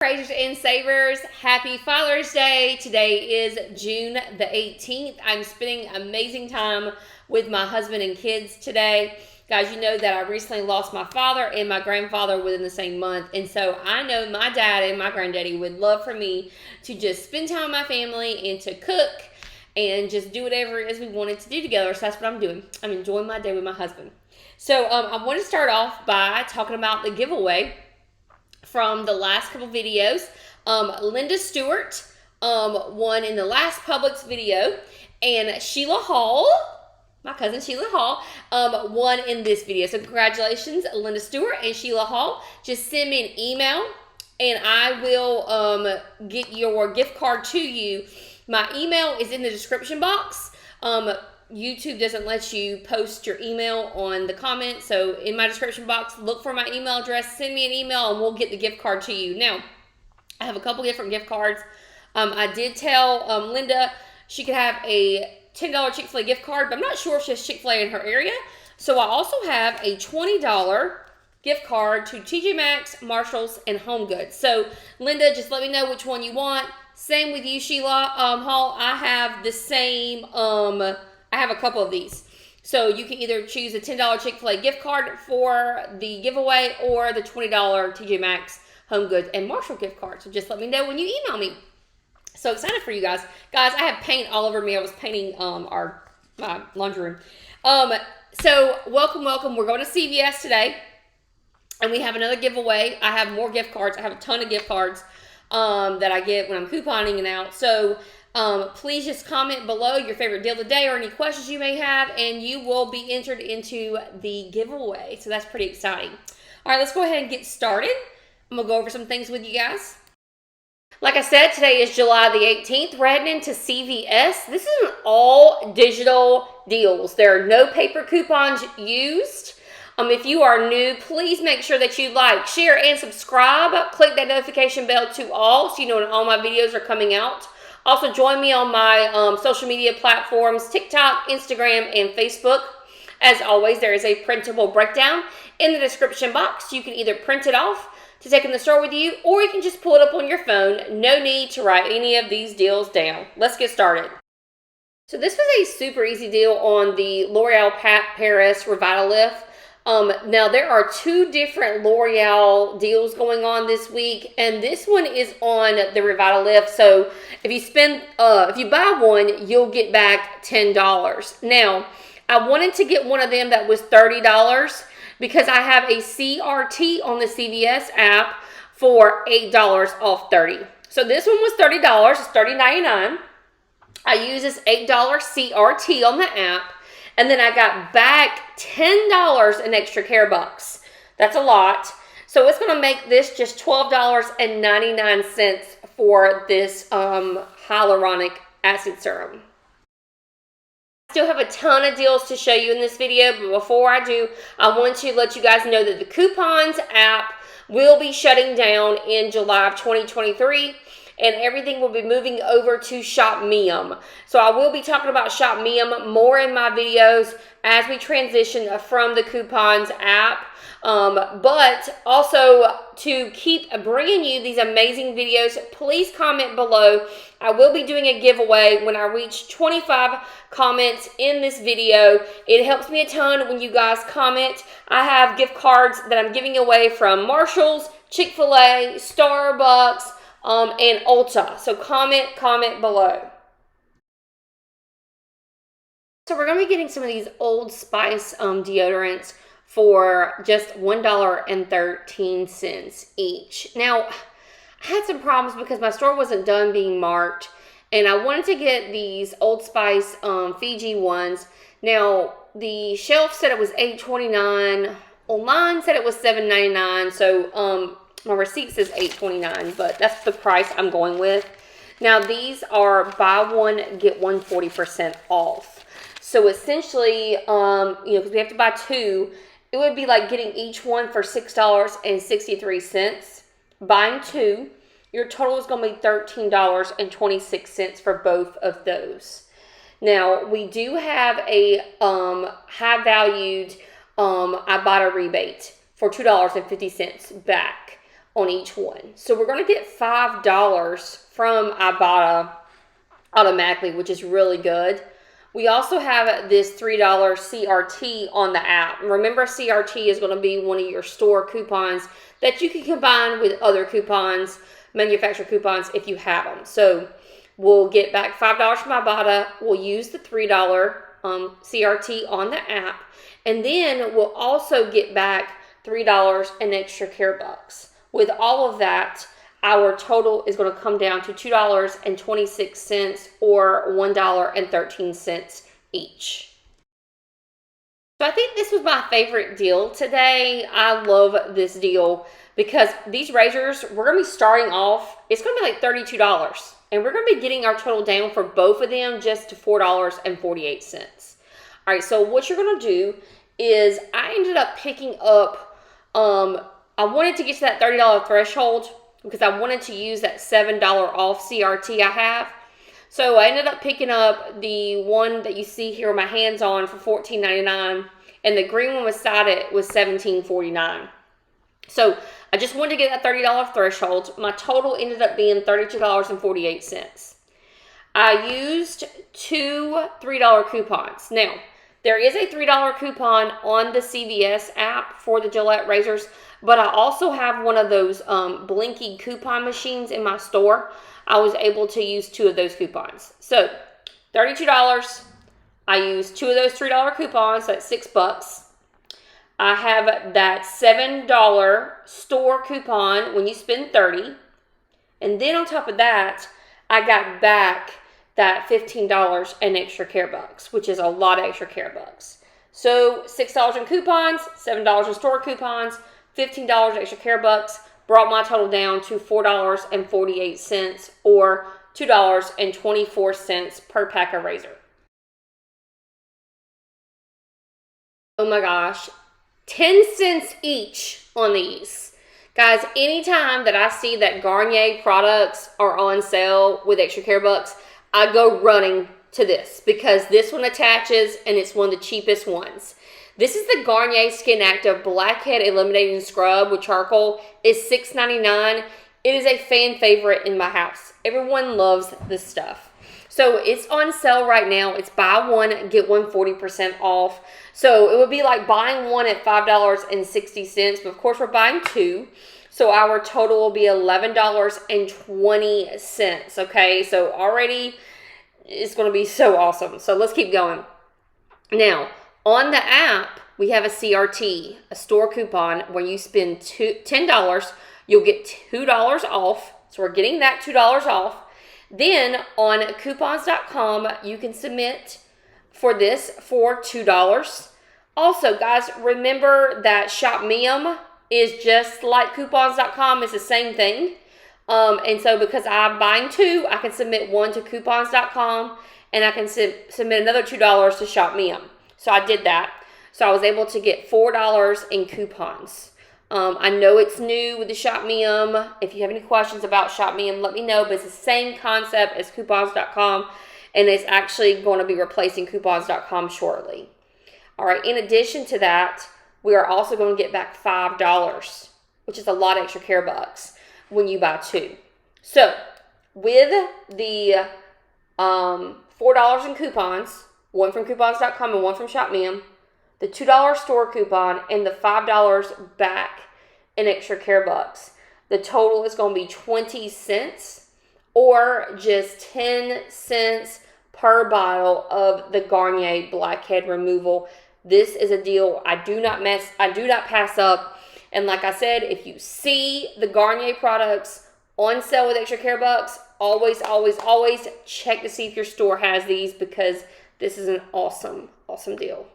Praisers and savers, happy Father's Day. Today is June the 18th. I'm spending amazing time with my husband and kids today. Guys, you know that I recently lost my father and my grandfather within the same month. And so I know my dad and my granddaddy would love for me to just spend time with my family and to cook and just do whatever it is we wanted to do together. So that's what I'm doing. I'm enjoying my day with my husband. So I want to start off by talking about the giveaway from the last couple videos. Linda Stewart won in the last Publix video, and Sheila Hall, my cousin Sheila Hall, won in this video. So congratulations, Linda Stewart and Sheila Hall. Just send me an email and I will get your gift card to you. My email is in the description box. YouTube doesn't let you post your email on the comments, so in my description box, look for my email address, send me an email, and we'll get the gift card to you. Now, I have a couple different gift cards. I did tell Linda she could have a $10 Chick-fil-A gift card, but I'm not sure if she has Chick-fil-A in her area. So I also have a $20 gift card to TJ Maxx, Marshalls, and Home Goods. So Linda, just let me know which one you want. Same with you, Sheila Hall. I have the same. I have a couple of these. So you can either choose a $10 Chick-fil-A gift card for the giveaway or the $20 TJ Maxx, Home Goods, and Marshall gift card. So just let me know when you email me. So excited for you guys. Guys, I have paint all over me. I was painting my laundry room. So welcome. We're going to CVS today. And we have another giveaway. I have more gift cards. I have a ton of gift cards that I get when I'm couponing and out. So please just comment below your favorite deal of the day or any questions you may have, and you will be entered into the giveaway. So that's pretty exciting. All right, let's go ahead and get started. I'm going to go over some things with you guys. Like I said, today is July the 18th. We're heading into CVS. This is an all digital deals. There are no paper coupons used. If you are new, please make sure that you like, share, and subscribe. Click that notification bell to all so you know when all my videos are coming out. Also, join me on my social media platforms, TikTok, Instagram, and Facebook. As always, there is a printable breakdown in the description box. You can either print it off to take in the store with you, or you can just pull it up on your phone. No need to write any of these deals down. Let's get started. So this was a super easy deal on the L'Oreal Paris Revitalift. Now there are two different L'Oreal deals going on this week, and this one is on the Revitalift. So if you buy one, you'll get back $10. Now, I wanted to get one of them that was $30 because I have a CRT on the CVS app for $8 off 30. So this one was $30. It's $30.99. I use this $8 CRT on the app. And then I got back $10 in extra care bucks. That's a lot. So it's going to make this just $12.99 for this hyaluronic acid serum. I still have a ton of deals to show you in this video, but before I do, I want to let you guys know that the coupons app will be shutting down in July of 2023. And everything will be moving over to Shopmium. So I will be talking about Shopmium more in my videos as we transition from the coupons app. But also to keep bringing you these amazing videos, please comment below. I will be doing a giveaway when I reach 25 comments in this video. It helps me a ton when you guys comment. I have gift cards that I'm giving away from Marshalls, Chick-fil-A, Starbucks, and Ulta. So comment below. So we're going to be getting some of these Old Spice deodorants for just $1.13 each. Now, I had some problems because my store wasn't done being marked, and I wanted to get these Old Spice Fiji ones. Now, the shelf said it was $8.29. Online said it was $7.99. So, my receipt says $8.29, but that's the price I'm going with. Now, these are buy one, get one 40% off. So, essentially, because we have to buy two, it would be like getting each one for $6.63. Buying two, your total is going to be $13.26 for both of those. Now, we do have a high-valued IBOTTA rebate for $2.50 back. on each one. So we're going to get $5 from IBOTTA automatically, which is really good. We also have this $3 CRT on the app. Remember, CRT is going to be one of your store coupons that you can combine with other coupons, manufacturer coupons, if you have them. So we'll get back $5 from IBOTTA. We'll use the $3 CRT on the app. And then we'll also get back $3 in extra care bucks. With all of that, our total is going to come down to $2.26 or $1.13 each. So I think this was my favorite deal today. I love this deal because these razors, we're going to be starting off, it's going to be like $32. And we're going to be getting our total down for both of them just to $4.48. All right, so what you're going to do is I ended up picking up, I wanted to get to that $30 threshold because I wanted to use that $7 off CRT I have. So I ended up picking up the one that you see here with my hands on for $14.99, and the green one beside it was $17.49. So I just wanted to get that $30 threshold. My total ended up being $32.48. I used two $3 coupons. Now, there is a $3 coupon on the CVS app for the Gillette razors, but I also have one of those blinky coupon machines in my store. I was able to use two of those coupons. So, $32. I used two of those $3 coupons, so that's $6. I have that $7 store coupon when you spend $30. And then on top of that, I got back that $15 in extra care bucks, which is a lot of extra care bucks. So $6 in coupons, $7 in store coupons, $15 extra care bucks, brought my total down to $4.48 or $2.24 per pack of razor. Oh my gosh, 10 cents each on these. Guys, anytime that I see that Garnier products are on sale with extra care bucks, I go running to this because this one attaches and it's one of the cheapest ones. This is the Garnier Skin Active Blackhead Eliminating Scrub with charcoal. It's $6.99. It is a fan favorite in my house. Everyone loves this stuff. So it's on sale right now. It's buy one, get one 40% off. So it would be like buying one at $5.60, but of course we're buying two. So our total will be $11.20, okay? So already it's going to be so awesome. So let's keep going. Now, on the app, we have a CRT, a store coupon, where you spend $10, you'll get $2 off. So we're getting that $2 off. Then on coupons.com, you can submit for this for $2. Also, guys, remember that ShopMium is just like coupons.com. It's the same thing. And so because I'm buying two, I can submit one to coupons.com and I can submit another $2 to ShopMium. So I did that. So I was able to get $4 in coupons. I know it's new with the ShopMium. If you have any questions about ShopMium, let me know. But it's the same concept as coupons.com. And it's actually going to be replacing coupons.com shortly. All right. In addition to that, we are also going to get back $5, which is a lot of extra care bucks when you buy two. So with the $4 in coupons, one from coupons.com and one from ShopMium, the $2 store coupon, and the $5 back in extra care bucks, the total is going to be 20 cents or just 10 cents per bottle of the Garnier Blackhead Removal. This is a deal I do not pass up. And like I said, if you see the Garnier products on sale with extra care bucks, always, always, always check to see if your store has these because this is an awesome, awesome deal.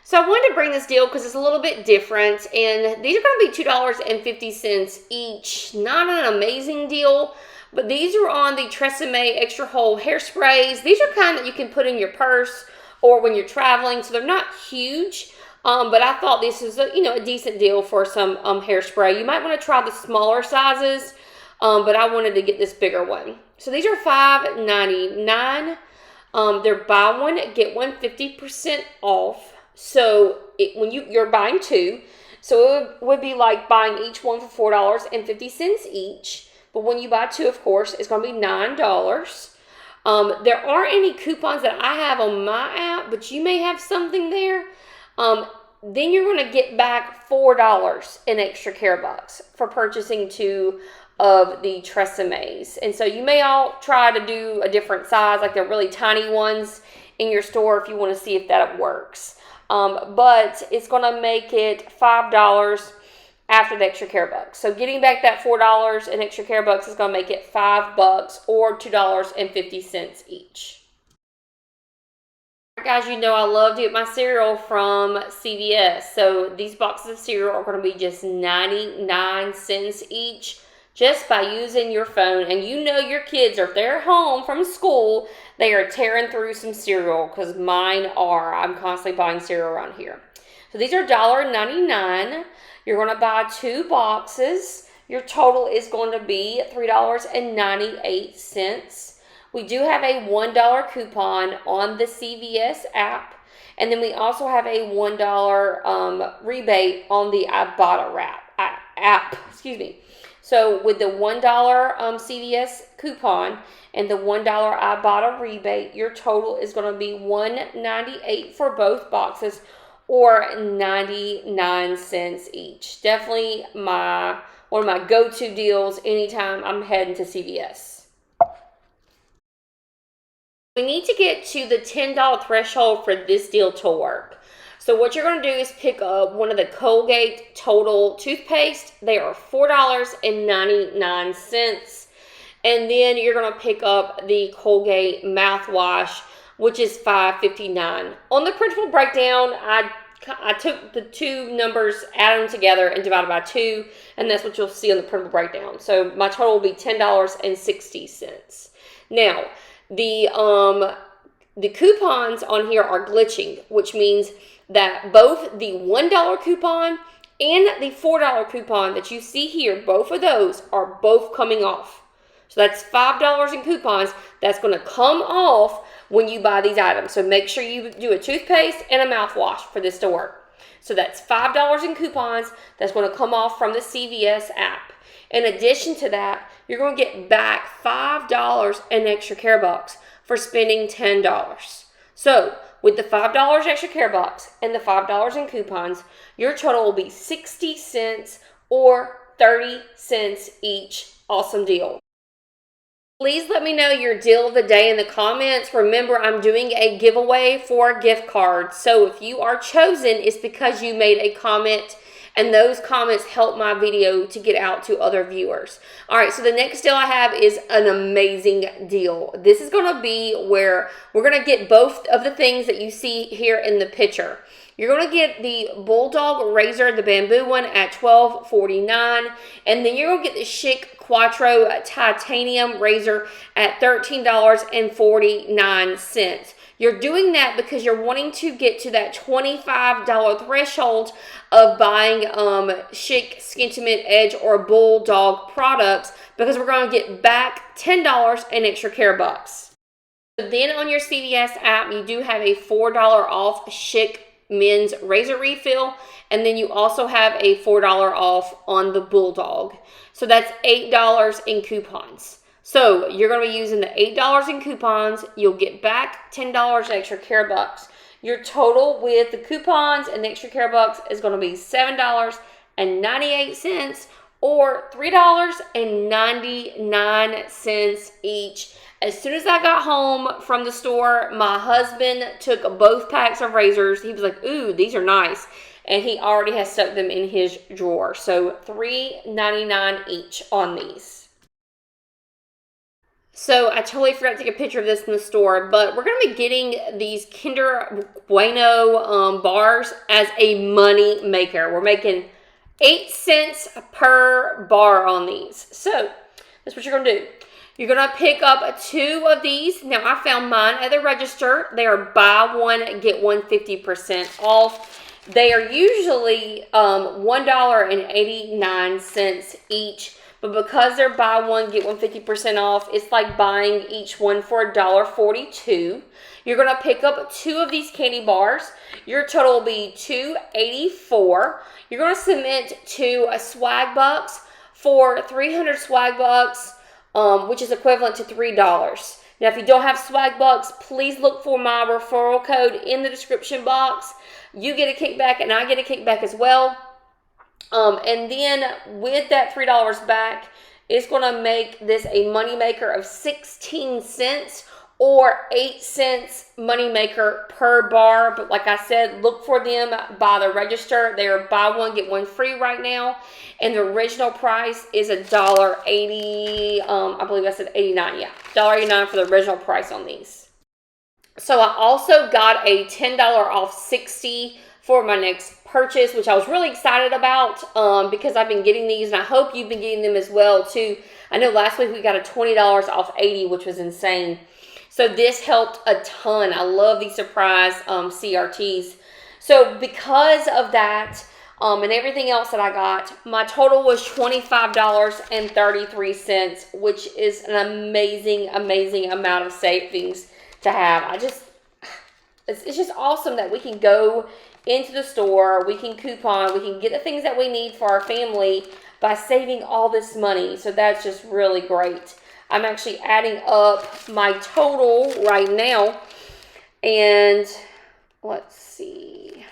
So I wanted to bring this deal because it's a little bit different, and these are going to be $2.50 each. Not an amazing deal, but these are on the Tresemme Extra Hold Hairsprays. These are kind that you can put in your purse or when you're traveling, so they're not huge, but I thought this is a decent deal for some hairspray. You might want to try the smaller sizes but I wanted to get this bigger one. So these are $5.99. They're buy one, get one 50% off. So when you're buying two, so it would be like buying each one for $4.50 each. But when you buy two, of course, it's going to be $9. There aren't any coupons that I have on my app, but you may have something there. Then you're going to get back $4 in extra care bucks for purchasing two of the Tresemmes. And so you may all try to do a different size, like they're really tiny ones in your store if you want to see if that works. But it's going to make it $5 after the extra care bucks. So getting back that $4 in extra care bucks is going to make it $5 or $2.50 each. Guys, you know I love to get my cereal from CVS. So these boxes of cereal are going to be just 99 cents each, just by using your phone. And you know your kids, or if they're home from school, they are tearing through some cereal, because mine are. I'm constantly buying cereal around here. So these are $1.99. You're going to buy two boxes. Your total is going to be $3.98. We do have a $1 coupon on the CVS app. And then we also have a $1 rebate on the IBOTTA app. Excuse me. So with the $1 CVS coupon and the $1 IBOTTA rebate, your total is going to be $1.98 for both boxes, or 99 cents each. Definitely one of my go-to deals anytime I'm heading to CVS. We need to get to the $10 threshold for this deal to work. So what you're going to do is pick up one of the Colgate Total toothpaste. They are $4.99. And then you're going to pick up the Colgate mouthwash, which is $5.59. On the principal breakdown, I took the two numbers, added them together, and divided by 2, and that's what you'll see on the principal breakdown. So my total will be $10.60. Now, the coupons on here are glitching, which means that both the $1 coupon and the $4 coupon that you see here, both of those are both coming off. So that's $5 in coupons that's going to come off when you buy these items. So make sure you do a toothpaste and a mouthwash for this to work. So that's $5 in coupons that's going to come off from the CVS app. In addition to that, you're going to get back $5 in extra care bucks for spending $10. So with the $5 extra care bucks and the $5 in coupons, your total will be 60 cents or 30 cents each. Awesome deal. Please let me know your deal of the day in the comments. Remember, I'm doing a giveaway for gift cards. So if you are chosen, it's because you made a comment, and those comments help my video to get out to other viewers. All right, so the next deal I have is an amazing deal. This is going to be where we're going to get both of the things that you see here in the picture. You're going to get the Bulldog razor, the bamboo one, at $12.49. And then you're going to get the Schick Quattro titanium razor at $13.49. You're doing that because you're wanting to get to that $25 threshold of buying Schick, Skintimate, Edge, or Bulldog products, because we're going to get back $10 in extra care bucks. Then on your CVS app, you do have a $4 off Schick men's razor refill, and then you also have a $4 off on the Bulldog. So that's $8 in coupons. So you're going to be using the $8 in coupons. You'll get back $10 extra care bucks. Your total with the coupons and the extra care bucks is going to be $7.98 or $3.99 each. As soon as I got home from the store, my husband took both packs of razors. He was like, ooh, these are nice. And he already has stuck them in his drawer. So $3.99 each on these. So I totally forgot to take a picture of this in the store, but we're going to be getting these Kinder Bueno bars as a money maker. We're making 8 cents per bar on these. So that's what you're going to do. You're going to pick up 2 of these. Now, I found mine at the register. They are buy one, get one 50% off. They are usually $1.89 each, but because they're buy one, get one 50% off, it's like buying each one for $1.42. You're going to pick up 2 of these candy bars. Your total will be $2.84. You're going to submit to a Swagbucks for 300 Swagbucks, which is equivalent to $3. Now, if you don't have Swagbucks, please look for my referral code in the description box. You get a kickback, and I get a kickback as well. And then with that $3 back, it's going to make this a money maker of 16 cents or 8 cents money maker per bar. But like I said, look for them by the register. They are buy one, get one free right now. And the original price is $1.80. I believe I said 89. Yeah, $1.89 for the original price on these. So I also got a $10 off 60 for my next purchase, which I was really excited about because I've been getting these, and I hope you've been getting them as well too. I know last week we got a $20 off 80, which was insane. So this helped a ton. I love these surprise CRTs. So because of that and everything else that I got, my total was $25.33, which is an amazing, amazing amount of savings to have. It's just awesome that we can go into the store, we can coupon, we can get the things that we need for our family by saving all this money. So that's just really great. I'm actually adding up my total right now, and let's see.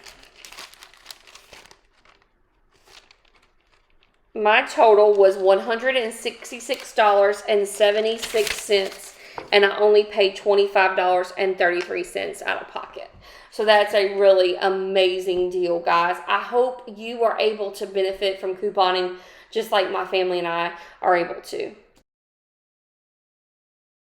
My total was $166.76, and I only paid $25.33 out of pocket. So that's a really amazing deal, guys. I hope you are able to benefit from couponing just like my family and I are able to.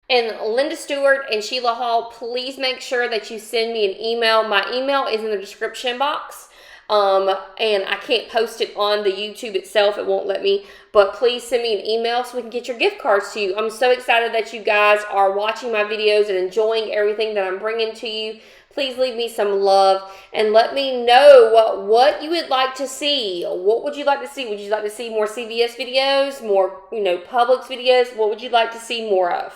And Linda Stewart and Sheila Hall, please make sure that you send me an email. My email is in the description box. And I can't post it on the YouTube itself. It won't let me. But please send me an email so we can get your gift cards to you. I'm so excited that you guys are watching my videos and enjoying everything that I'm bringing to you. Please leave me some love and let me know what you would like to see. What would you like to see? Would you like to see more CVS videos, more, Publix videos? What would you like to see more of?